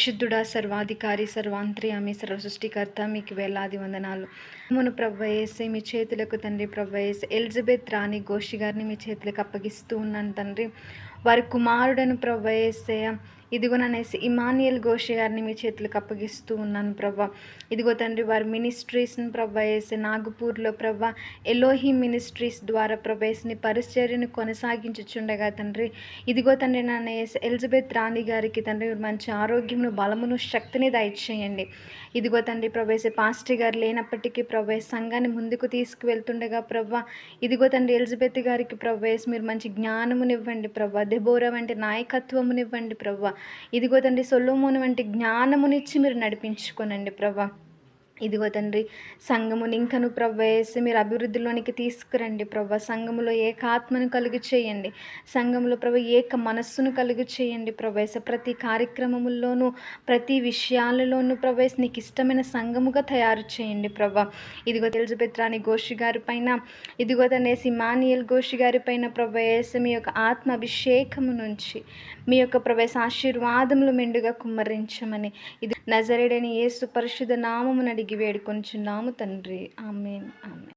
పరిశుద్ధుడా, సర్వాధికారి, సర్వాంతర్యామి, సర్వ సృష్టికర్త, మీకు వేలాది వందనాలు. మును ప్రభు యేసే మీ చేతులకు తండ్రి, ప్రభు యేసే ఎలిజబెత్ రాణి ఘోషి గారిని మీ చేతులకు అప్పగిస్తూ ఉన్నాను తండ్రి. వారి కుమారుడను ప్రభు యేసయ్య, ఇదిగోననేసి ఇమానియల్ ఘోషి గారిని మీ చేతులకు అప్పగిస్తూ ఉన్నాను ప్రభా. ఇదిగో తండ్రి, వారి మినిస్ట్రీస్ని ప్రభా యేసే నాగపూర్లో ప్రభా ఎలోహి మినిస్ట్రీస్ ద్వారా ప్రభా యేసుని పరిచర్యను కొనసాగించుచుండగా తండ్రి, ఇదిగో తండ్రి నాన్న యేసే ఎలిజబెత్ రాణి గారికి తండ్రి మంచి ఆరోగ్యమును, బలమును, శక్తిని దయచేయండి. ఇదిగో తండ్రి ప్రభా యేసే పాస్టర్ గారు లేనప్పటికీ ప్రభా సంఘాన్ని ముందుకు తీసుకువెళ్తుండగా ప్రభా, ఇదిగో తండ్రి ఎలిజబెత్ గారికి ప్రభా యేసు మీరు మంచి జ్ఞానమునివ్వండి ప్రభా. దెబోరా వంటి నాయకత్వమునివ్వండి ప్రభా. ఇదిగో తండ్రి సొలొమోను వంటి జ్ఞానమునిచ్చి మీరు నడిపించుకోనండి ప్రభా. ఇదిగో తండ్రి సంఘముని ఇంకను ప్రభా యేసు మీరు అభివృద్ధిలోనికి తీసుకురండి ప్రభా. సంఘములో ఏకాత్మను కలుగు చేయండి. సంఘంలో ప్రభా ఏక మనస్సును కలుగు చేయండి ప్రభా యేసు. ప్రతి కార్యక్రమముల్లోనూ, ప్రతి విషయాలలోనూ ప్రభా యేసు నీకు ఇష్టమైన సంఘముగా తయారు చేయండి ప్రభా. ఇదిగో ఎలిజబెత్ రాణి ఘోషి గారి పైన, ఇదిగో తండ్రి ఇమానియల్ ఘోషి గారి పైన ప్రభా యేసు మీ యొక్క ఆత్మ అభిషేకము నుంచి మీ యొక్క ప్రభా యేసు ఆశీర్వాదములు మెండుగా కుమ్మరించమని ఇది నజరేయుడైన యేసు పరిశుద్ధ నామమున అడిగి వేడుకొనుచున్నాము తండ్రి. ఆమేన్, ఆమేన్.